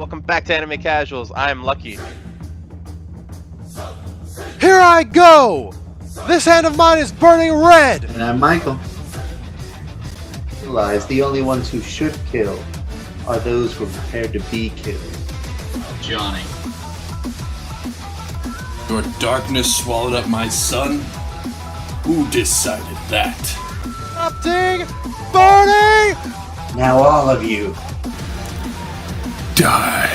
welcome back to Anime Casuals. I'm Lucky. Here I go! This hand of mine is burning red! And I'm Michael. Realize the only ones who should kill are those who are prepared to be killed. Johnny. Your darkness swallowed up my son? Who decided that? Erupting! Burning! Now all of you. Die.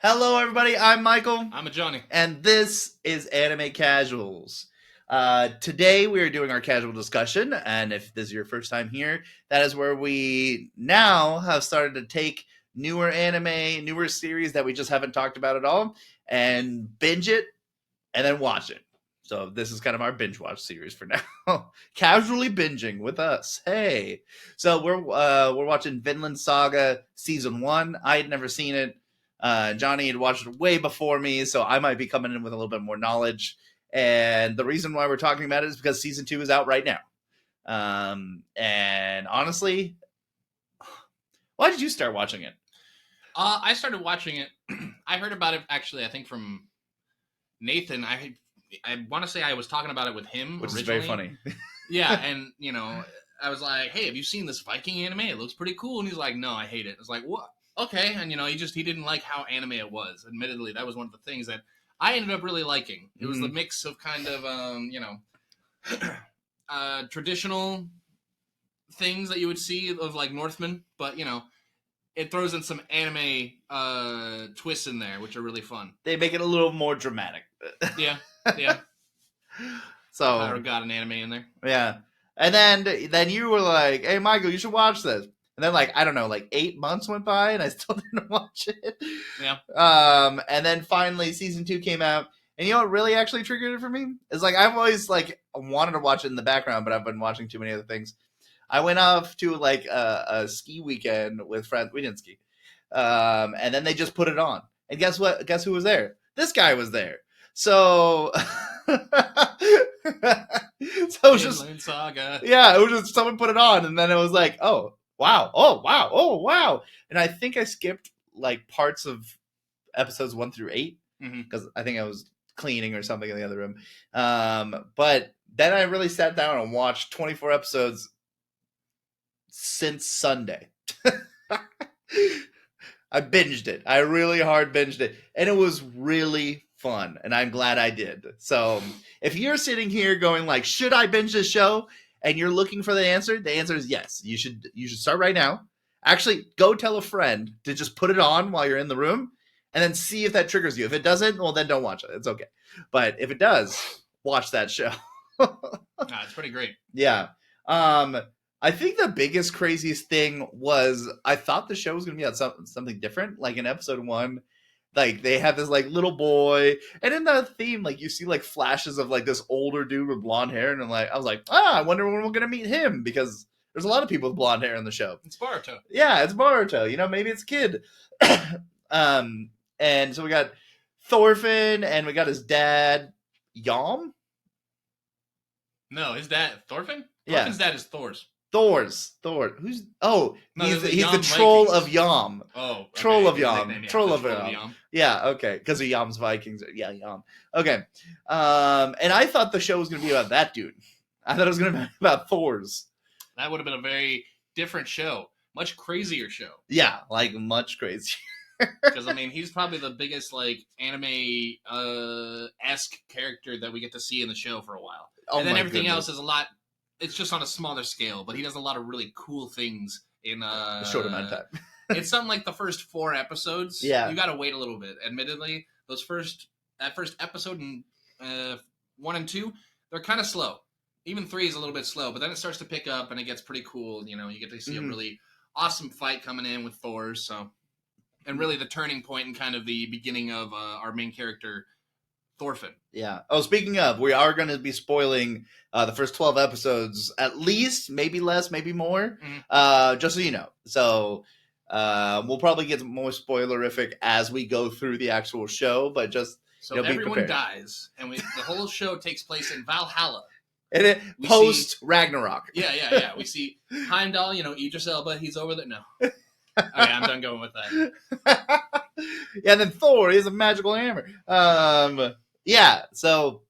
Hello, everybody. I'm Michael. I'm a Johnny. And this is Anime Casuals. Today we are doing our casual discussion, and if this is your first time here, that is where we now have started to take newer anime, newer series that we just haven't talked about at all, and binge it, and then watch it. So this is kind of our binge watch series for now. Casually binging with us. Hey. So we're watching Vinland Saga Season 1. I had never seen it. Johnny had watched it way before me, so I might be coming in with a little bit more knowledge. And the reason why we're talking about it is because Season 2 is out right now. And honestly, why did you start watching it? I started watching it. I heard about it, actually, I think from Nathan. I want to say I was talking about it with him Which originally. is very funny. Yeah, and, you know, I was like, hey, have you seen this Viking anime? It looks pretty cool. And he's like, no, I hate it. I was like, what? Okay. And, you know, he didn't like how anime it was. Admittedly, that was one of the things that I ended up really liking. It was the mix of kind of, traditional things that you would see of, like, Northmen. But, you know, it throws in some anime twists in there, which are really fun. They make it a little more dramatic. Yeah. So I got an anime in there. yeah. And then you were like, hey, Michael, you should watch this. And then, like, I don't know, like 8 months went by and I still didn't watch it. Yeah. And then finally Season 2 came out. And you know what really actually triggered it for me? It's like I've always, like, wanted to watch it in the background, but I've been watching too many other things. I went off to, like, a ski weekend with friends. We didn't ski. And then they just put it on. And guess what? Guess who was there? This guy was there. So... So it was just Vinland Saga. yeah, it was just someone put it on, and then it was like, oh wow, and I think I skipped like parts of episodes 1 through 8 because I think I was cleaning or something in the other room. But then I really sat down and watched 24 episodes since Sunday. I binged it. I really hard binged it, and it was really fun, and I'm glad I did. So if you're sitting here going like, should I binge this show, and you're looking for the answer is yes. You should start right now. Actually, go tell a friend to just put it on while you're in the room, and then see if that triggers you. If it doesn't, well, then don't watch it. It's okay. But if it does, watch that show. It's pretty great. Yeah. I think the biggest, craziest thing was I thought the show was going to be about something different. Like in episode 1, like they have this like little boy, and in the theme, like you see like flashes of like this older dude with blonde hair, and I was like, I wonder when we're gonna meet him, because there's a lot of people with blonde hair in the show. It's Boruto. Yeah, it's Boruto. You know, maybe it's a kid. And so we got Thorfinn, and we got his dad, Yam. No, his dad, Thorfinn? Yeah. Thorfinn's dad is Thor's. Thor. Who's? Oh, No, he's the the Yam troll Vikings. of Yam. Oh, okay. Troll of His Yam. nickname, yeah, Troll the of Yam. Yeah, okay. Because of Yam's Vikings. Yeah, Yam. Okay. And I thought the show was going to be about that dude. I thought it was going to be about Thor's. That would have been a very different show. Much crazier show. Yeah, like much crazier. Because, I mean, he's probably the biggest, like, anime-esque character that we get to see in the show for a while. And then everything else is a lot... It's just on a smaller scale, but he does a lot of really cool things in a short amount of time. It's something like the first 4 episodes. Yeah. You gotta wait a little bit. Admittedly, that first episode in 1 and 2, they're kind of slow. Even 3 is a little bit slow, but then it starts to pick up and it gets pretty cool. You know, you get to see a really awesome fight coming in with Thor. So, and really the turning point and kind of the beginning of our main character, Thorfinn. Yeah. Oh, speaking of, we are going to be spoiling the first 12 episodes, at least, maybe less, maybe more, just so you know. So we'll probably get more spoilerific as we go through the actual show, but just So Be everyone prepared. dies, and the whole show takes place in Valhalla. And it We post Ragnarok. Yeah. We see Heimdall, Idris Elba, he's over there. No. Okay, I'm done going with that. Yeah, and then Thor is a magical hammer. Yeah, so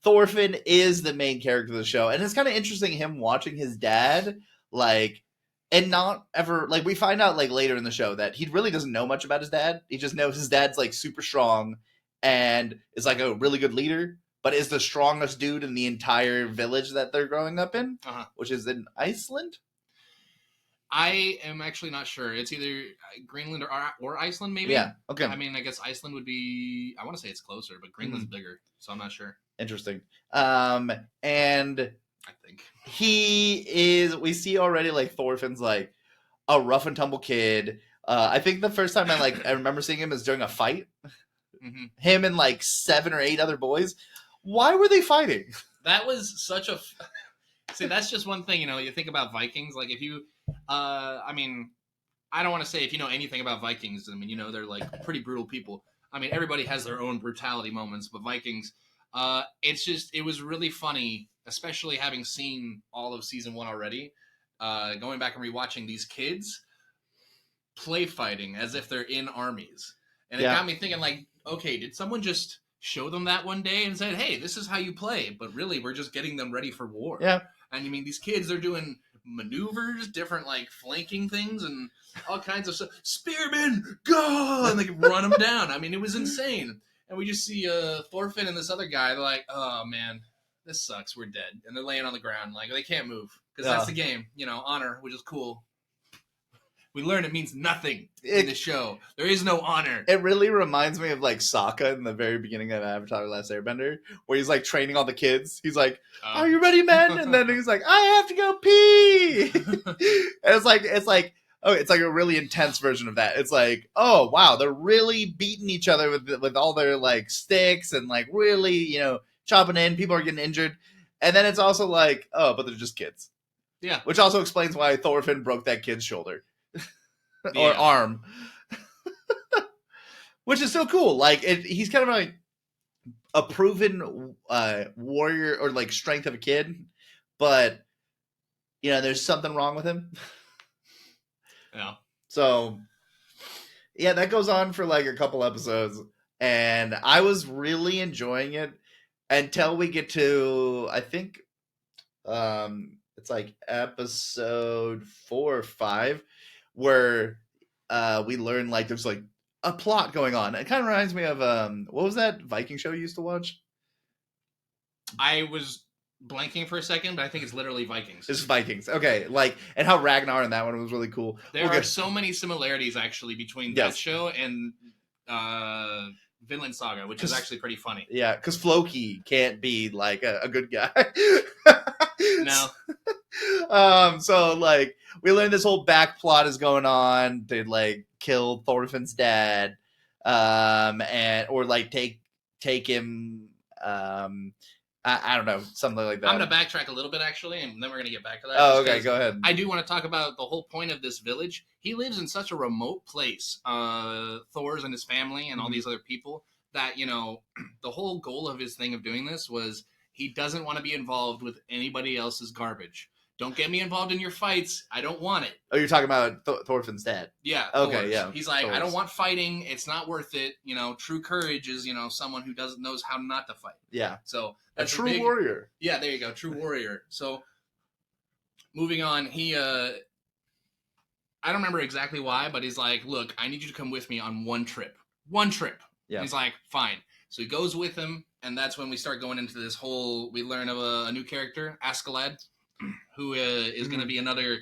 Thorfinn is the main character of the show, and it's kind of interesting him watching his dad, like, and not ever like we find out like later in the show that he really doesn't know much about his dad. He just knows his dad's like super strong and is like a really good leader, but is the strongest dude in the entire village that they're growing up in, which is in Iceland. I am actually not sure. It's either Greenland or Iceland, maybe. Yeah. Okay. I mean, I guess Iceland would be. I want to say it's closer, but Greenland's bigger, so I'm not sure. Interesting. And I think he is. We see already like Thorfinn's like a rough and tumble kid. I think the first time I remember seeing him is during a fight. Mm-hmm. Him and like 7 or 8 other boys. Why were they fighting? That was such a. See, that's just one thing. You think about Vikings. Like if you. I mean, I don't want to say if you know anything about Vikings. I mean, they're like pretty brutal people. I mean, everybody has their own brutality moments, but Vikings, it was really funny, especially having seen all of season 1 already. Going back and rewatching these kids play fighting as if they're in armies. And it got me thinking like, okay, did someone just show them that one day and said, hey, this is how you play? But really, we're just getting them ready for war. Yeah. And I mean, these kids, they're doing maneuvers, different like flanking things and all kinds of stuff. Spearmen, go! And they can run them down. I mean, it was insane. And we just see Thorfinn and this other guy. They're like, oh man, this sucks. We're dead. And they're laying on the ground like they can't move because that's the game. Honor, which is cool. We learn it means nothing in the show. There is no honor. It really reminds me of like Sokka in the very beginning of Avatar: The Last Airbender, where he's like training all the kids. He's like, "Are you ready, men?" And then he's like, "I have to go pee." And it's like a really intense version of that. It's like, oh wow, they're really beating each other with all their like sticks and like really chopping in. People are getting injured, and then it's also like, oh, but they're just kids. Yeah, which also explains why Thorfinn broke that kid's shoulder. Or arm. Which is so cool. Like he's kind of like a proven warrior or like strength of a kid, but there's something wrong with him. Yeah. So yeah, that goes on for like a couple episodes, and I was really enjoying it until we get to I think it's like episode 4 or 5 where we learn like there's like a plot going on. It kind of reminds me of what was that Viking show you used to watch? I was blanking for a second, but I think it's literally Vikings. It's Vikings. Okay, and how Ragnar in that one was really cool. There are so many similarities actually between that show and Vinland Saga, which is actually pretty funny. Yeah, because Floki can't be like a good guy. No. So like we learned this whole back plot is going on to like kill Thorfinn's dad, or like take him. I don't know, something like that. I'm gonna backtrack a little bit actually, and then we're gonna get back to that. Oh, okay, go ahead. I do want to talk about the whole point of this village. He lives in such a remote place, Thor's and his family and all these other people, that the whole goal of his thing of doing this was he doesn't want to be involved with anybody else's garbage. Don't get me involved in your fights. I don't want it. Oh, you're talking about Thorfinn's dad. Yeah. Okay. Thor's. Yeah. He's like, I don't want fighting. It's not worth it. True courage is someone who knows how not to fight. Yeah. So that's a true warrior. Yeah. There you go. True warrior. So moving on, he I don't remember exactly why, but he's like, look, I need you to come with me on one trip. One trip. Yeah. And he's like, fine. So he goes with him, and that's when we start going into this whole. We learn of a new character, Askeladd, who is going to be another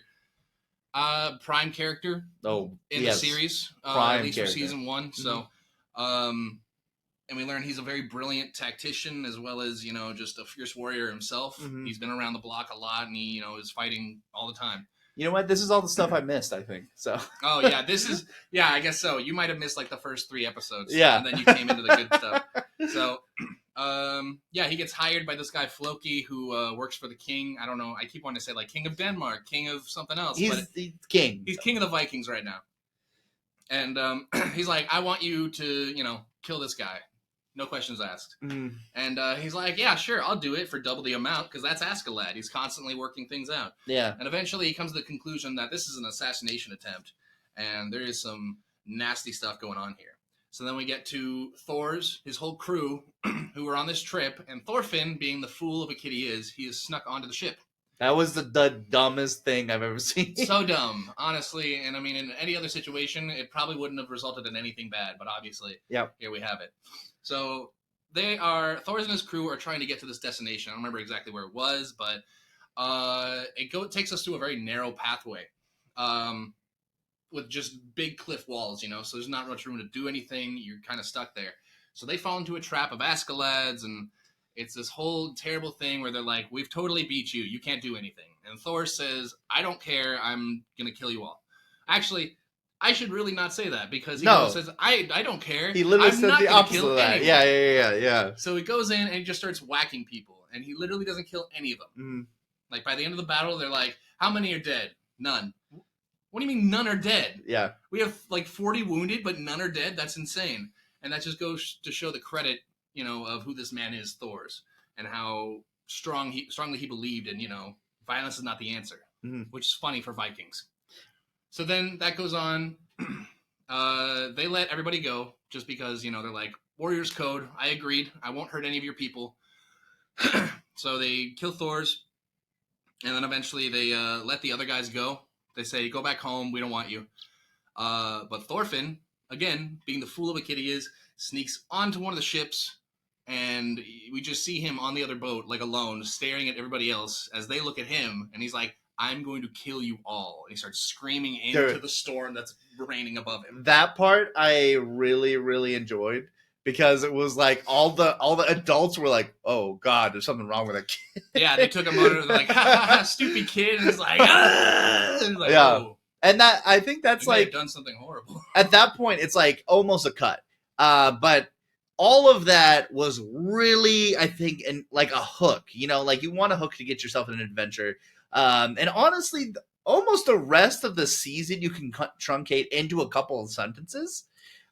prime character in the series, at least for season 1. So, and we learn he's a very brilliant tactician as well as, just a fierce warrior himself. He's been around the block a lot, and he, is fighting all the time. You know what? This is all the stuff I missed, I think. So. Oh, yeah. I guess so. You might have missed like the first 3 episodes. Yeah. And then you came into the good stuff. So, he gets hired by this guy Floki who works for the king. I don't know. I keep wanting to say like king of Denmark, king of something else. He's king. He's king of the Vikings right now. And he's like, I want you to, kill this guy. no questions asked. Mm. And he's like, yeah, sure, I'll do it for double the amount, because that's Askeladd. He's constantly working things out. Yeah. And eventually he comes to the conclusion that this is an assassination attempt, and there is some nasty stuff going on here. So then we get to his whole crew, who are on this trip, and Thorfinn, being the fool of a kid he is snuck onto the ship. That was the dumbest thing I've ever seen. So dumb, honestly. And I mean, in any other situation, it probably wouldn't have resulted in anything bad, but obviously, here we have it. So Thor and his crew are trying to get to this destination. I don't remember exactly where it was, but it takes us to a very narrow pathway with just big cliff walls, so there's not much room to do anything. You're kind of stuck there. So they fall into a trap of Askelads, and it's this whole terrible thing where they're like, we've totally beat you. You can't do anything. And Thor says, I don't care. I'm going to kill you all. Actually, I should really not say that, because he says, I don't care. He literally I'm said not the gonna opposite kill of that. anyone." Yeah. So he goes in and he just starts whacking people, and he literally doesn't kill any of them. Mm. Like, by the end of the battle, they're like, how many are dead? None. What do you mean none are dead? Yeah. We have like 40 wounded, but none are dead? That's insane. And that just goes to show the credit, of who this man is, Thor's, and how strongly he believed in, violence is not the answer, which is funny for Vikings. So then that goes on. They let everybody go just because, they're like, Warriors Code. I agreed. I won't hurt any of your people. So they kill Thor's, and then eventually they let the other guys go. They say, go back home. We don't want you. But Thorfinn, again, being the fool of a kid he is, sneaks onto one of the ships, and we just see him on the other boat, like alone, staring at everybody else as they look at him, and he's like, I'm going to kill you all. And he starts screaming into the storm that's raining above him. That part I really, really enjoyed, because it was like all the adults were like, oh God, there's something wrong with that kid. Yeah, they took him under, they're like, ha ha ha, stupid kid, and he's like, ah! And like, Yeah. oh, And that, I think that's you may have like, done something horrible. at that point, it's like almost a cut. But all of that was really, I think, like a hook, like you want a hook to get yourself in an adventure. And honestly, almost the rest of the season you can truncate into a couple of sentences.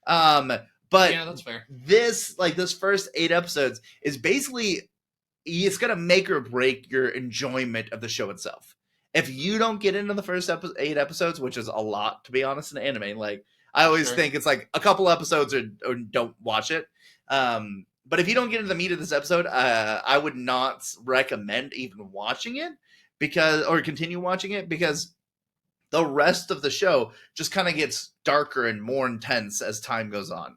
But Yeah, that's fair. this first 8 episodes is basically, it's going to make or break your enjoyment of the show itself. If you don't get into the first 8 episodes, which is a lot, to be honest, in anime, like, I always think it's like a couple episodes or don't watch it. But if you don't get into the meat of this episode, I would not recommend even watching it, or continue watching it, because the rest of the show just kind of gets darker and more intense as time goes on.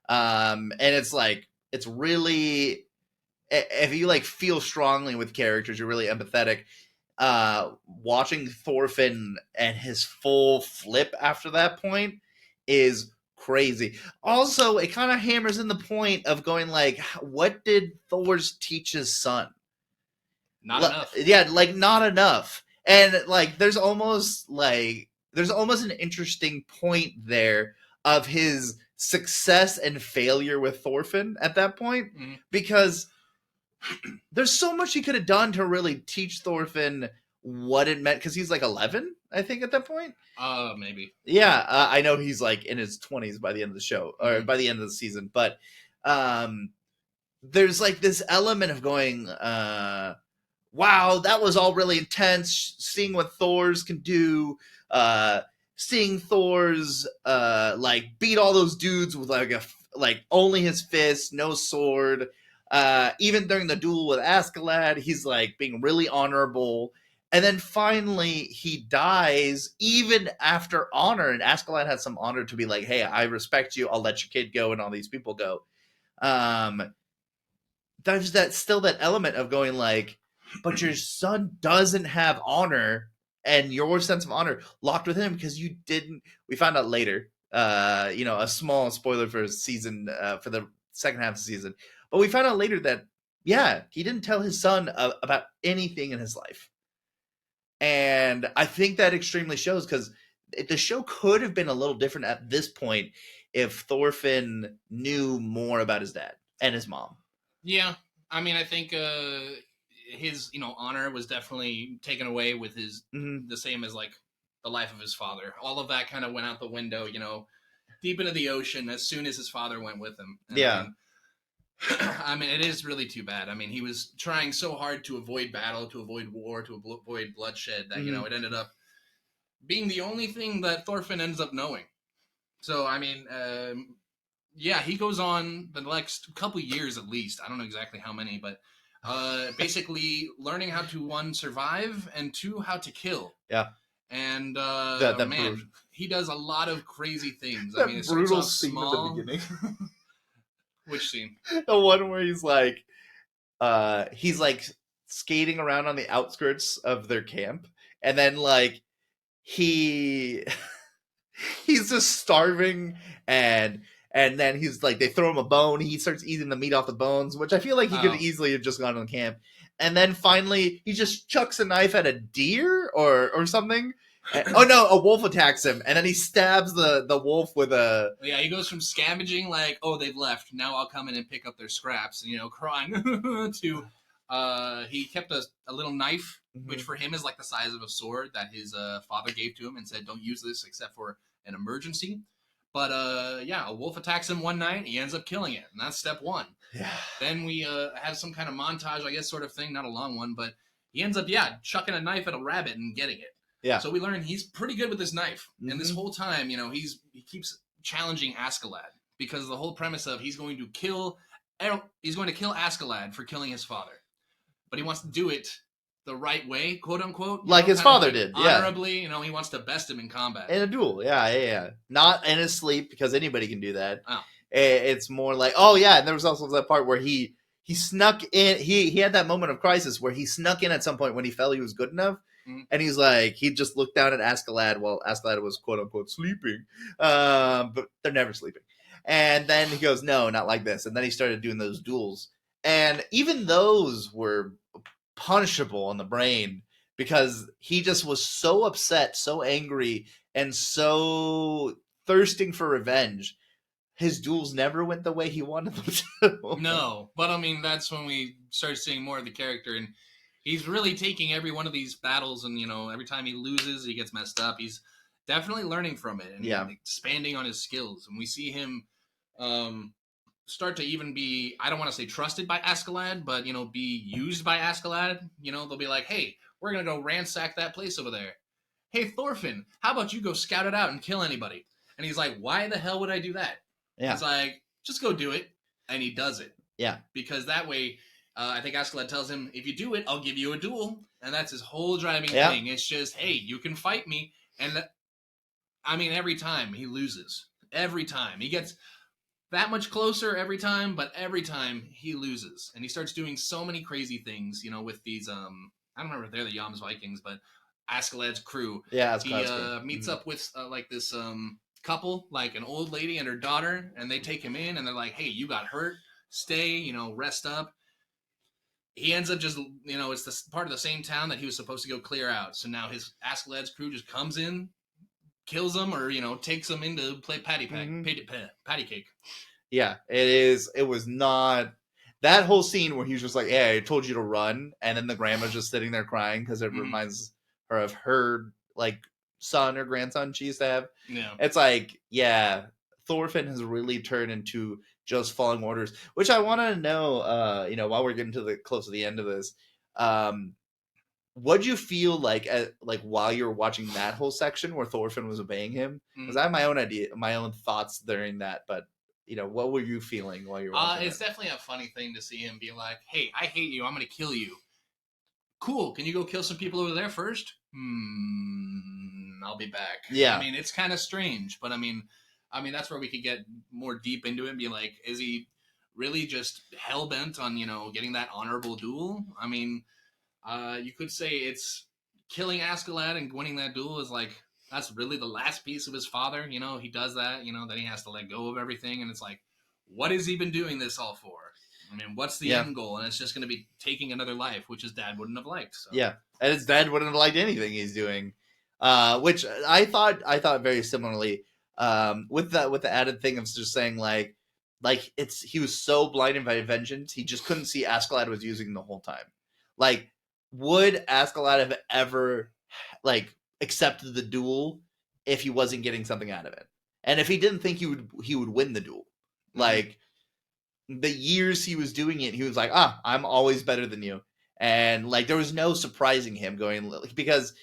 And it's like, it's really, if you like feel strongly with characters, you're really empathetic. Watching Thorfinn and his full flip after that point is crazy. Also, it kind of hammers in the point of going like, what did Thor's teach his son? Not enough. Yeah, like not enough. And like there's almost an interesting point there of his success and failure with Thorfinn at that point, because there's so much he could have done to really teach Thorfinn what it meant, because he's like 11, I think, at that point. Maybe. Yeah, I know he's like in his 20s by the end of the show, or by the end of the season, but there's like this element of going, wow, that was all really intense, seeing what Thor's can do, seeing Thor's like beat all those dudes with like only his fist, no sword. Even during the duel with Askeladd, he's like being really honorable. And then finally he dies even after honor. And Askeladd has some honor to be like, hey, I respect you. I'll let your kid go and all these people go. There's that element of going like, but your son doesn't have honor, and your sense of honor locked with him because you didn't. We found out later, a small spoiler for season, for the second half of the season. But we found out later that, yeah, he didn't tell his son about anything in his life. And I think that extremely shows, because the show could have been a little different at this point if Thorfinn knew more about his dad and his mom. Yeah. I mean, I think his, honor was definitely taken away with his, the same as like the life of his father. All of that kind of went out the window, deep into the ocean as soon as his father went with him. And yeah. I mean, I mean, it is really too bad. I mean, he was trying so hard to avoid battle, to avoid war, to avoid bloodshed that, it ended up being the only thing that Thorfinn ends up knowing. So, I mean, yeah, he goes on the next couple years at least. I don't know exactly how many, but basically learning how to, one, survive, and two, how to kill. Yeah. And that he does a lot of crazy things. That I mean, it starts brutal off scene small. at the beginning. Which scene? The one where he's like skating around on the outskirts of their camp, and then like he's just starving, and then he's like, they throw him a bone, he starts eating the meat off the bones, which I feel like he could easily have just gone to the camp, and then finally he just chucks a knife at a deer or something. Oh no, a wolf attacks him, and then he stabs the wolf with a... Yeah, he goes from scavenging, like, oh, they've left, now I'll come in and pick up their scraps, and, crying, to, he kept a little knife, which for him is like the size of a sword that his father gave to him and said, don't use this except for an emergency. But, yeah, a wolf attacks him one night, he ends up killing it, and that's step one. Yeah. Then we have some kind of montage, I guess, sort of thing, not a long one, but he ends up, chucking a knife at a rabbit and getting it. Yeah. So we learn he's pretty good with his knife. And this whole time, he keeps challenging Askeladd, because the whole premise of he's going to kill Askeladd for killing his father. But he wants to do it the right way, quote unquote. Like his father did, yeah. Honorably, he wants to best him in combat. In a duel, yeah. Not in his sleep, because anybody can do that. Oh. It's more like, oh yeah, and there was also that part where he snuck in, he had that moment of crisis where he snuck in at some point when he felt he was good enough. And he's like, he just looked down at Askeladd while Askeladd was quote unquote sleeping. But they're never sleeping. And then he goes, no, not like this. And then he started doing those duels. And even those were punishable on the brain, because he just was so upset, so angry, and so thirsting for revenge. His duels never went the way he wanted them to. No, but I mean, that's when we start seeing more of the character, and he's really taking every one of these battles, and every time he loses, he gets messed up. He's definitely learning from it and expanding on his skills. And we see him start to even be, I don't want to say trusted by Askeladd, but be used by Askeladd. They'll be like, hey, we're gonna go ransack that place over there. Hey, Thorfinn, how about you go scout it out and kill anybody? And he's like, why the hell would I do that? Yeah. He's like, just go do it. And he does it. Yeah. Because that way, I think Askeladd tells him, if you do it, I'll give you a duel. And that's his whole driving thing. It's just, hey, you can fight me. And I mean, every time he loses. Every time. He gets that much closer every time, but every time he loses. And he starts doing so many crazy things, with these, I don't remember if they're the Yams Vikings, but Askeladd's crew. Yeah, he meets up with like this couple, like an old lady and her daughter, and they take him in, and they're like, hey, you got hurt. Stay, rest up. He ends up just, it's the part of the same town that he was supposed to go clear out. So now his Askeladd's crew just comes in, kills him, or, takes him in to play patty cake. Yeah, it was not... That whole scene where he was just like, hey, I told you to run, and then the grandma's just sitting there crying because it reminds her of her, like, son or grandson she used to have. Yeah. It's like, yeah, Thorfinn has really turned into just following orders, which I want to know, while we're getting to close to the end of this, what'd you feel like while you were watching that whole section where Thorfinn was obeying him? Because I have my own thoughts during that, but what were you feeling while you were watching it's definitely a funny thing to see him be like, hey, I hate you, I'm gonna kill you. Cool, can you go kill some people over there first? I'll be back. Yeah. I mean, it's kind of strange, but I mean, that's where we could get more deep into it and be like, is he really just hell-bent on, getting that honorable duel? I mean, you could say it's killing Askeladd and winning that duel is like, that's really the last piece of his father. He does that, then he has to let go of everything. And it's like, what has he been doing this all for? I mean, what's the end goal? And it's just going to be taking another life, which his dad wouldn't have liked. So. Yeah, and his dad wouldn't have liked anything he's doing, which I thought very similarly. With the added thing of just saying like he was so blinded by vengeance, he just couldn't see Askeladd was using the whole time. Like, would Askeladd have ever accepted the duel if he wasn't getting something out of it, and if he didn't think he would win the duel? Like, the years he was doing it, he was like, I'm always better than you. And like there was no surprising him going, because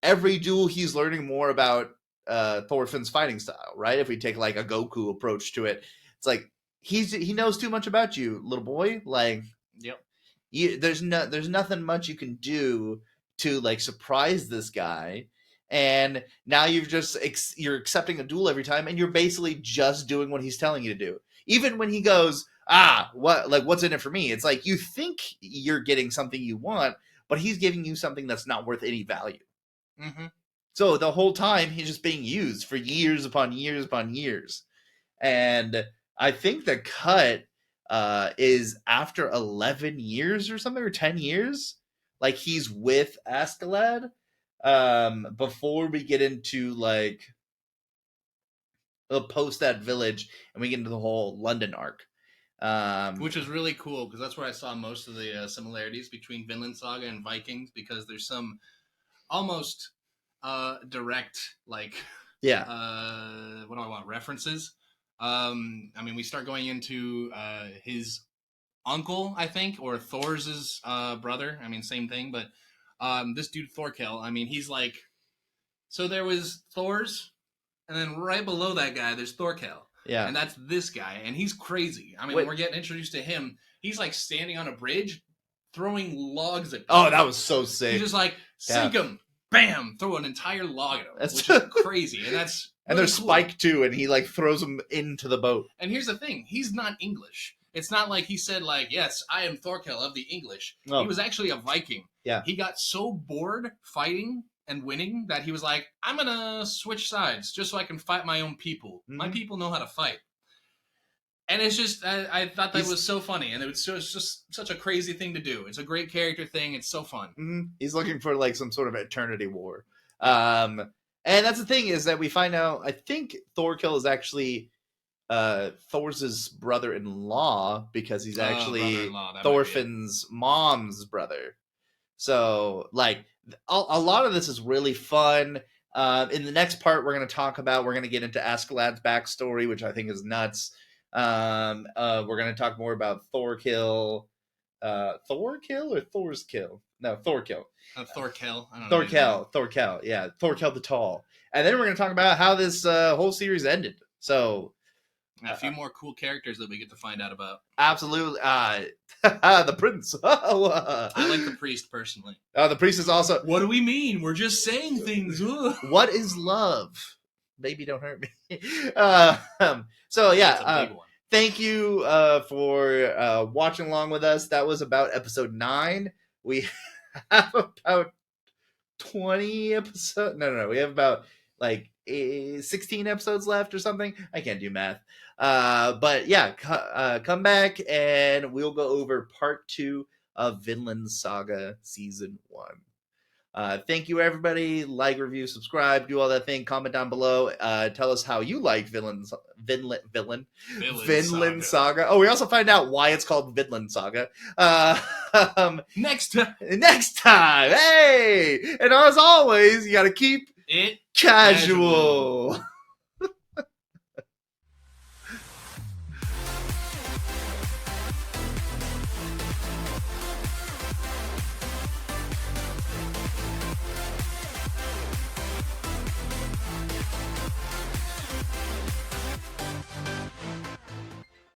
every duel he's learning more about Thorfinn's fighting style, right? If we take like a Goku approach to it, it's like he knows too much about you, little boy. Like, Yep. there's nothing much you can do to like surprise this guy. And now you're accepting a duel every time, and you're basically just doing what he's telling you to do. Even when he goes, what's in it for me? It's like you think you're getting something you want, but he's giving you something that's not worth any value. Mm-hmm. So the whole time he's just being used for years upon years upon years. And I think the cut is after 11 years or something, or 10 years. Like he's with Askeladd before we get into like post that village and we get into the whole London arc. Which is really cool because that's where I saw most of the similarities between Vinland Saga and Vikings, because there's some almost direct what do I want, references. I mean, we start going into his uncle, I think, or Thor's brother. I mean, same thing, but this dude Thorkel, I mean, he's like, so there was Thor's, and then right below that guy there's Thorkel. Yeah. And that's this guy, and he's crazy. I mean, Wait. when we're getting introduced to him, he's like standing on a bridge throwing logs at people. Oh, that was so sick. He's just like, sink him, bam, throw an entire log at him, That's which is crazy. And that's and really there's cool. Spike too, and he like throws him into the boat. And here's the thing, he's not English. It's not like he said like, yes, I am Thorkel of the English. No. He was actually a Viking. Yeah. He got so bored fighting and winning that he was like, I'm going to switch sides just so I can fight my own people. Mm-hmm. My people know how to fight. And it's just, I thought that was so funny. And it was just such a crazy thing to do. It's a great character thing. It's so fun. Mm-hmm. He's looking for like some sort of eternity war. And that's the thing, is that we find out, I think Thorkel is actually Thor's brother-in-law, because he's actually Thorfinn's mom's brother. So like a lot of this is really fun. In the next part we're going to get into Askeladd's backstory, which I think is nuts. We're going to talk more about Thorkill. Thorkill or Thor's kill? No, Thorkill. Thorkel. I don't know. Thorkel. Yeah, Thorkel the Tall. And then we're going to talk about how this whole series ended. So a few more cool characters that we get to find out about. Absolutely. The prince. I like the priest personally. The priest is also. What do we mean? We're just saying things. What is love? Baby, don't hurt me. So yeah, thank you for watching along with us. That was about episode 9. We have about 20 episodes. No. We have about like 16 episodes left or something. I can't do math. But yeah, come back and we'll go over part 2 of Vinland Saga season 1. Thank you, everybody. Like, review, subscribe, do all that thing. Comment down below. Tell us how you like Vinland Saga. Oh, we also find out why it's called Vinland Saga. Next time. Hey! And as always, you got to keep it casual.